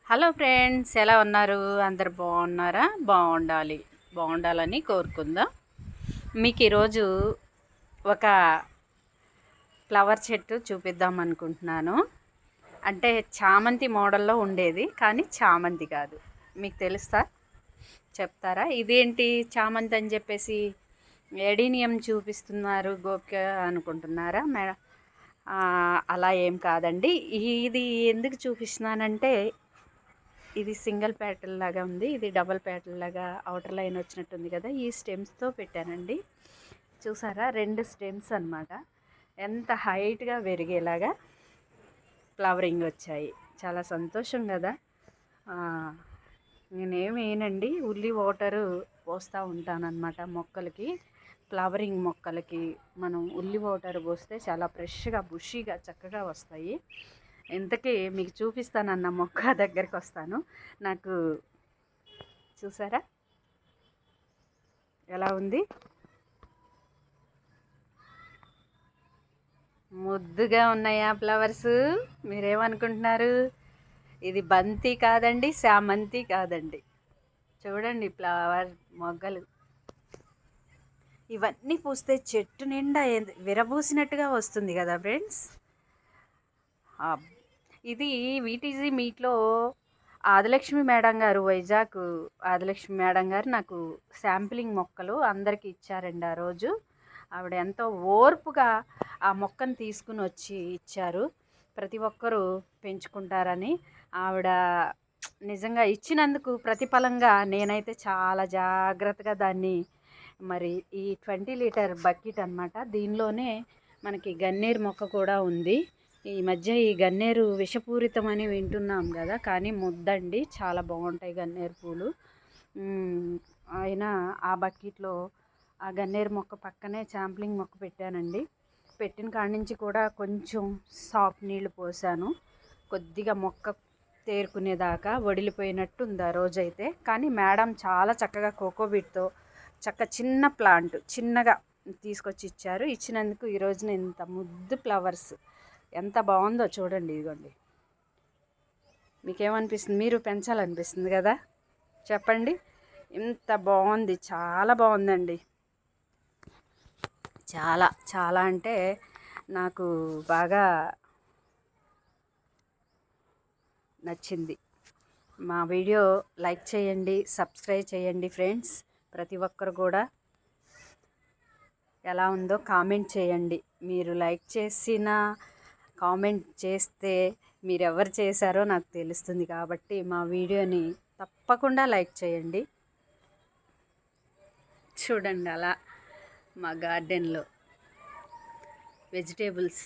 Hello friends, ఎలా ఉన్నారు? అందరు బాగున్నారా? బాగుండాలని కోరుకుందాం. మీకు ఈరోజు ఒక ఫ్లవర్ చెట్టు చూపిద్దాం అనుకుంటున్నాను. అంటే చామంతి మోడల్లో ఉండేది, కానీ చామంతి కాదు. మీకు తెలుసా? చెప్తారా? ఇదేంటి చామంతి అని చెప్పేసి ఎడీనియం చూపిస్తున్నారు గోపిక అనుకుంటున్నారా మేడం? అలా ఏం కాదండి. ఇది ఎందుకు చూపిస్తున్నానంటే, ఇది సింగిల్ ప్యాటల్ లాగా ఉంది, ఇది డబల్ ప్యాటల్ లాగా అవుటర్ లైన్ వచ్చినట్టుంది కదా. ఈ స్టెమ్స్తో పెట్టానండి. చూసారా? 2 స్టెమ్స్ అన్నమాట. ఎంత హైట్గా పెరిగేలాగా ఫ్లవరింగ్ వచ్చాయి. చాలా సంతోషం కదా. నేనేమేనండి, ఉల్లి వాటరు పోస్తూ ఉంటానన్నమాట మొక్కలకి. ఫ్లవరింగ్ మొక్కలకి మనం ఉల్లి వాటర్ పోస్తే చాలా ఫ్రెష్గా బుషీగా చక్కగా వస్తాయి. ఇంతకీ మీకు చూపిస్తానన్న మొక్క దగ్గరికి వస్తాను. నాకు చూసారా ఎలా ఉంది? ముద్దుగా ఉన్నాయా ఫ్లవర్స్? మీరేమనుకుంటున్నారు? ఇది బంతి కాదండి, శామంతి కాదండి. చూడండి ఫ్లవర్ మొగ్గలు ఇవన్నీ పూస్తే చెట్టు నిండా విరబూసినట్టుగా వస్తుంది కదా ఫ్రెండ్స్. ఇది వీటీజీ మీట్లో ఆదిలక్ష్మి మేడం గారు, వైజాగ్ ఆదిలక్ష్మి మేడం గారు నాకు శాంప్లింగ్ మొక్కలు అందరికీ ఇచ్చారండి. ఆ రోజు ఆవిడ ఎంతో ఓర్పుగా ఆ మొక్కను తీసుకుని వచ్చి ఇచ్చారు. ప్రతి ఒక్కరూ పెంచుకుంటారని ఆవిడ నిజంగా ఇచ్చినందుకు ప్రతిఫలంగా నేనైతే చాలా జాగ్రత్తగా దాన్ని, మరి ఈ 20 లీటర్ బకెట్ అన్నమాట, దీనిలోనే మనకి గన్నేరు మొక్క కూడా ఉంది. ఈ మధ్య ఈ గన్నేరు విషపూరితమని వింటున్నాం కదా, కానీ ముద్దండి, చాలా బాగుంటాయి గన్నేరు పూలు. అయినా ఆ బకెట్లో ఆ గన్నేరు మొక్క పక్కనే శాంప్లింగ్ మొక్క పెట్టానండి. పెట్టిన కాడి నుంచి కూడా కొంచెం సాఫ్ట్ నీళ్ళు పోసాను. కొద్దిగా మొక్క తేరుకునేదాకా వడిలిపోయినట్టు ఉంది ఆ రోజైతే. కానీ మేడం చాలా చక్కగా కోకోబీట్తో చిన్న ప్లాంట్ చిన్నగా తీసుకొచ్చి ఇచ్చారు. ఇచ్చినందుకు ఈరోజున ఇంత ముద్దు ఫ్లవర్స్ ఎంత బాగుందో చూడండి. ఇదిగోండి, మీకేమనిపిస్తుంది? మీరు పెంచాలనిపిస్తుంది కదా, చెప్పండి. ఇంత బాగుంది, చాలా బాగుందండి. చాలా చాలా అంటే నాకు బాగా నచ్చింది. మా వీడియో లైక్ చేయండి, సబ్స్క్రైబ్ చేయండి ఫ్రెండ్స్. ప్రతి ఒక్కరు కూడా ఎలా ఉందో కామెంట్ చేయండి. మీరు లైక్ చేసిన కామెంట్ చేస్తే మీరు ఎవరు చేశారో నాకు తెలుస్తుంది. కాబట్టి మా వీడియోని తప్పకుండా లైక్ చేయండి. చూడండి, అలా మా గార్డెన్లో వెజిటేబుల్స్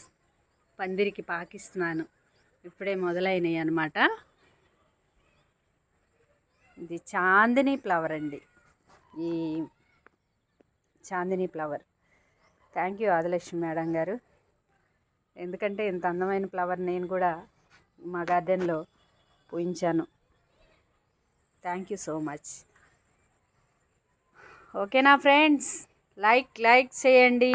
పందిరికి పాకిస్తున్నాను. ఇప్పుడే మొదలైనవి అన్నమాట. ఇది చాందిని ఫ్లవర్ అండి, ఈ చాందిని flower. Thank you Adilakshmi madam గారు. ఎందుకంటే ఇంత అందమైన ఫ్లవర్ నేను కూడా మా గార్డెన్లో పూయించాను. Thank you so much. ఓకేనా ఫ్రెండ్స్? లైక్ చేయండి.